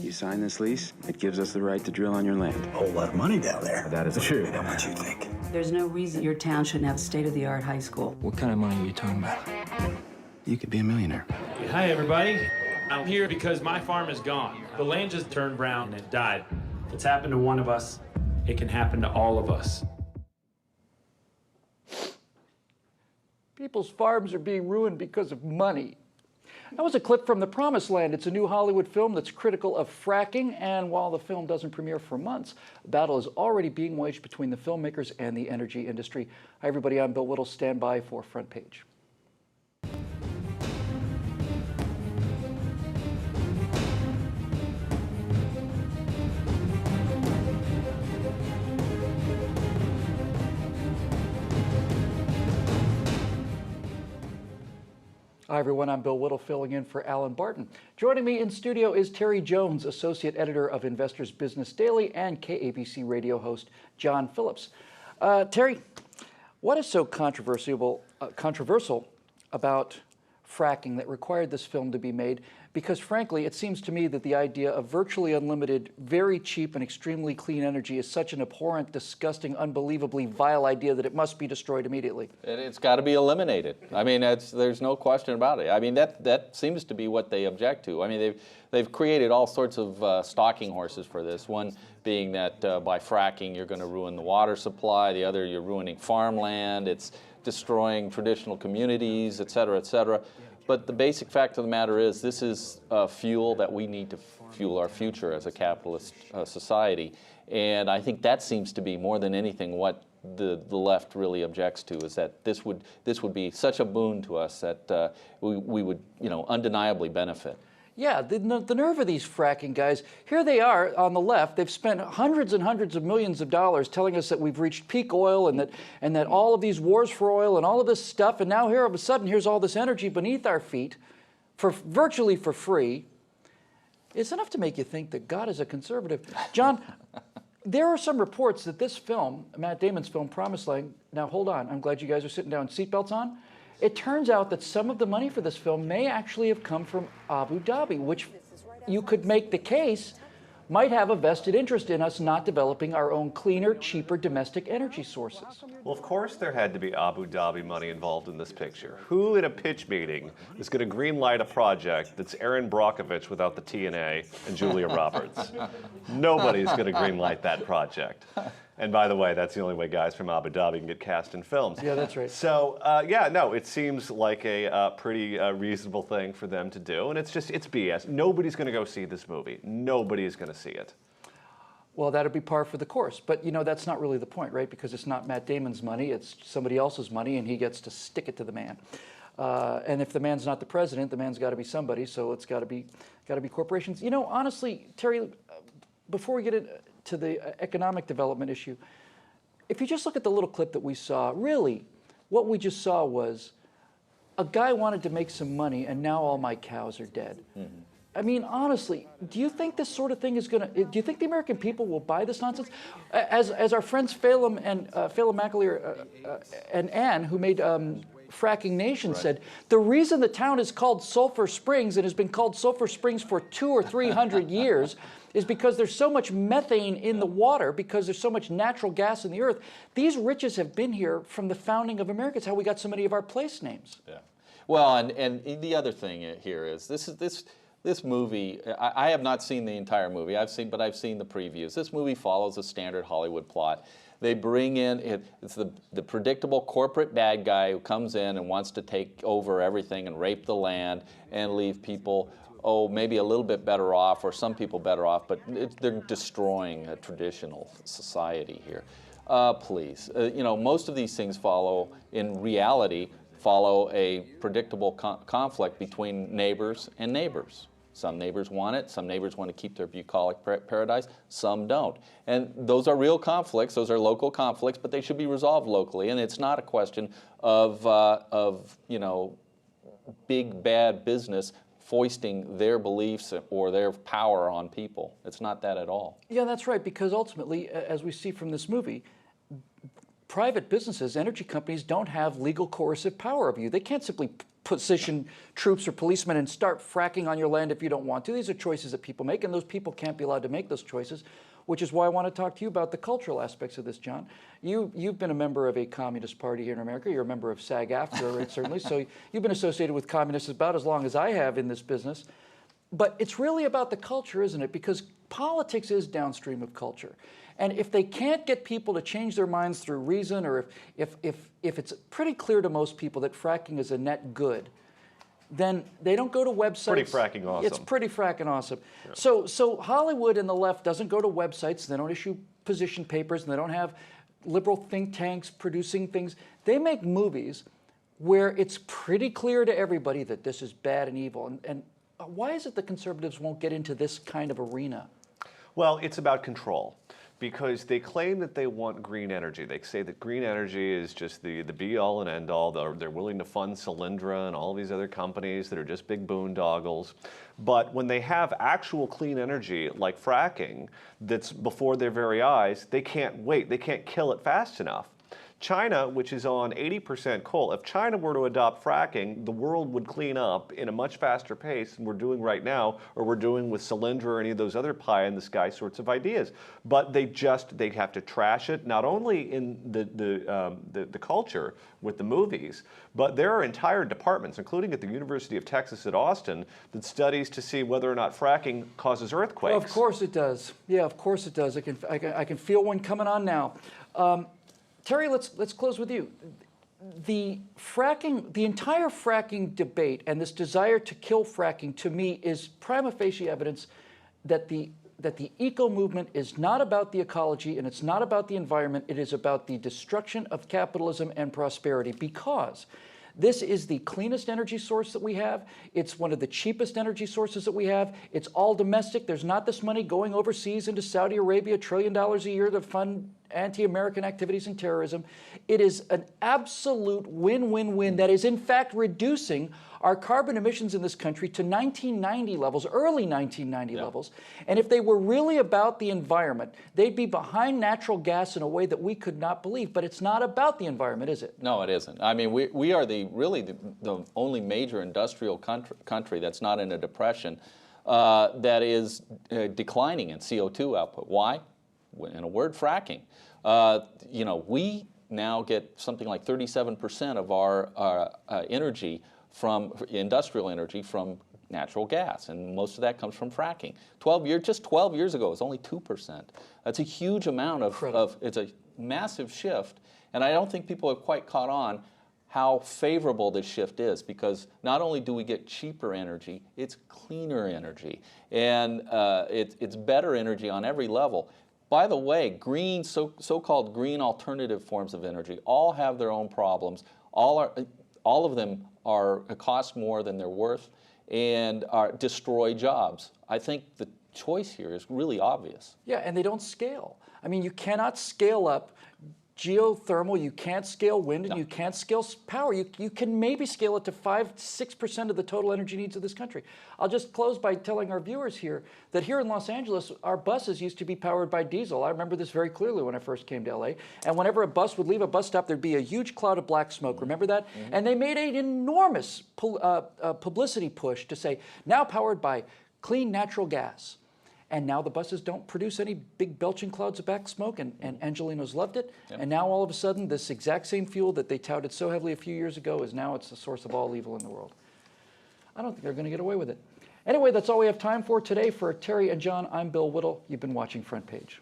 You sign this lease, it gives us the right to drill on your land. A whole lot of money down there. That is true. How much you think? There's no reason your town shouldn't have a state-of-the-art high school. What kind of money are you talking about? You could be a millionaire. Hi, everybody. I'm here because my farm is gone. The land just turned brown and it died. If it's happened to one of us, it can happen to all of us. People's farms are being ruined because of money. That was a clip from The Promised Land. It's a new Hollywood film that's critical of fracking, and while the film doesn't premiere for months, a battle is already being waged between the filmmakers and the energy industry. Hi, everybody. I'm Bill Whittle. Stand by for Front Page. Hi, everyone. I'm Bill Whittle, filling in for Alan Barton. Joining me in studio is Terry Jones, Associate Editor of Investors Business Daily, and KABC radio host John Phillips. Terry, what is so controversial about fracking that required this film to be made? Because frankly, it seems to me that the idea of virtually unlimited, very cheap and extremely clean energy is such an abhorrent, disgusting, unbelievably vile idea that it must be destroyed immediately. It's got to be eliminated. I mean, there's no question about it. I mean, that seems to be what they object to. I mean, they've created all sorts of stalking horses for this. One being that by fracking you're going to ruin the water supply. The other, you're ruining farmland. It's destroying traditional communities, et cetera, et cetera. But the basic fact of the matter is this is fuel that we need to fuel our future as a capitalist society. And I think that seems to be more than anything what the left really objects to, is that this would be such a boon to us that we would, undeniably benefit. Yeah, the nerve of these fracking guys. Here they are on the left. They've spent hundreds and hundreds of millions of dollars telling us that we've reached peak oil and that all of these wars for oil and all of this stuff. And now here, all of a sudden, here's all this energy beneath our feet virtually for free. It's enough to make you think that God is a conservative. John, there are some reports that this film, Matt Damon's film, Promised Land, now hold on, I'm glad you guys are sitting down, seatbelts on. It turns out that some of the money for this film may actually have come from Abu Dhabi, which you could make the case might have a vested interest in us not developing our own cleaner, cheaper domestic energy sources. Well, of course there had to be Abu Dhabi money involved in this picture. Who in a pitch meeting is going to greenlight a project that's Aaron Brockovich without the TNA and Julia Roberts? Nobody's going to greenlight that project. And by the way, that's the only way guys from Abu Dhabi can get cast in films. Yeah, that's right. So, it seems like a pretty reasonable thing for them to do. And it's BS. Nobody's going to go see this movie. Nobody is going to see it. Well, that'd be par for the course. But, that's not really the point, right? Because it's not Matt Damon's money. It's somebody else's money, and he gets to stick it to the man. And if the man's not the president, the man's got to be somebody. So it's got to be corporations. Honestly, Terry, before we get into the economic development issue, if you just look at the little clip that we saw, really, what we just saw was a guy wanted to make some money, and now all my cows are dead. Mm-hmm. I mean, honestly, do you think this sort of thing is going to? Do you think the American people will buy this nonsense? As our friends Phelan McAleer and Ann, who made Fracking Nation, right, said, the reason the town is called Sulphur Springs and has been called Sulphur Springs for 200 or 300 years is because there's so much methane in the water, because there's so much natural gas in the earth. These riches have been here from the founding of America. It's how we got so many of our place names. Yeah. Well, and the other thing here is this movie. I have not seen the entire movie. I've seen the previews. This movie follows a standard Hollywood plot. They bring in, it's the predictable corporate bad guy who comes in and wants to take over everything and rape the land and leave people, maybe a little bit better off, or some people better off, but they're destroying a traditional society here. Please, most of these things in reality, follow a predictable conflict between neighbors and neighbors. Some neighbors want it, some neighbors want to keep their bucolic paradise, some don't. And those are real conflicts, those are local conflicts, but they should be resolved locally. And it's not a question of big bad business foisting their beliefs or their power on people. It's not that at all. Yeah, that's right, because ultimately, as we see from this movie, private businesses, energy companies, don't have legal coercive power over you. They can't simply position troops or policemen and start fracking on your land if you don't want to. These are choices that people make, and those people can't be allowed to make those choices, which is why I want to talk to you about the cultural aspects of this, John. You've been a member of a communist party here in America. You're a member of SAG-AFTRA, right, certainly, so you've been associated with communists about as long as I have in this business. But it's really about the culture, isn't it? Because politics is downstream of culture. And if they can't get people to change their minds through reason, or if it's pretty clear to most people that fracking is a net good, then they don't go to websites. Pretty fracking awesome. It's pretty fracking awesome. Yeah. So Hollywood and the left doesn't go to websites, they don't issue position papers, and they don't have liberal think tanks producing things. They make movies where it's pretty clear to everybody that this is bad and evil. And why is it that conservatives won't get into this kind of arena? Well, it's about control. Because they claim that they want green energy. They say that green energy is just the be-all and end-all. They're willing to fund Solyndra and all these other companies that are just big boondoggles. But when they have actual clean energy, like fracking, that's before their very eyes, they can't wait. They can't kill it fast enough. China, which is on 80% coal, if China were to adopt fracking, the world would clean up in a much faster pace than we're doing right now, or we're doing with Solyndra or any of those other pie-in-the-sky sorts of ideas. But they have to trash it, not only in the culture with the movies, but there are entire departments, including at the University of Texas at Austin, that studies to see whether or not fracking causes earthquakes. Well, of course it does. Yeah, of course it does. I can feel one coming on now. Terry, let's close with you. The entire fracking debate and this desire to kill fracking, to me, is prima facie evidence that the eco movement is not about the ecology and it's not about the environment. It is about the destruction of capitalism and prosperity, because this is the cleanest energy source that we have. It's one of the cheapest energy sources that we have. It's all domestic. There's not this money going overseas into Saudi Arabia, $1 trillion a year to fund anti-American activities and terrorism. It is an absolute win-win-win that is, in fact, reducing our carbon emissions in this country to 1990 levels, early 1990 levels. And if they were really about the environment, they'd be behind natural gas in a way that we could not believe. But it's not about the environment, is it? No, it isn't. I mean, we are really the only major industrial country that's not in a depression that is declining in CO2 output. Why? In a word, fracking. You know, we now get something like 37% of our energy from industrial energy from natural gas, and most of that comes from fracking. Just 12 years ago, it was only 2%. That's a huge amount it's a massive shift, and I don't think people have quite caught on how favorable this shift is, because not only do we get cheaper energy, it's cleaner energy, and it's better energy on every level. By the way, green, so-called green alternative forms of energy all have their own problems. All of them cost more than they're worth and destroy jobs. I think the choice here is really obvious. Yeah, and they don't scale. I mean, you cannot scale up geothermal, you can't scale wind, and you can't scale power. You can maybe scale it to 5-6% of the total energy needs of this country. I'll just close by telling our viewers here that here in Los Angeles, our buses used to be powered by diesel. I remember this very clearly when I first came to LA. And whenever a bus would leave a bus stop, there'd be a huge cloud of black smoke. Remember that? Mm-hmm. And they made an enormous publicity push to say, now powered by clean natural gas. And now the buses don't produce any big belching clouds of black smoke, and Angelenos loved it. Yep. And now all of a sudden, this exact same fuel that they touted so heavily a few years ago is now it's the source of all evil in the world. I don't think they're going to get away with it. Anyway, that's all we have time for today. For Terry and John, I'm Bill Whittle. You've been watching Front Page.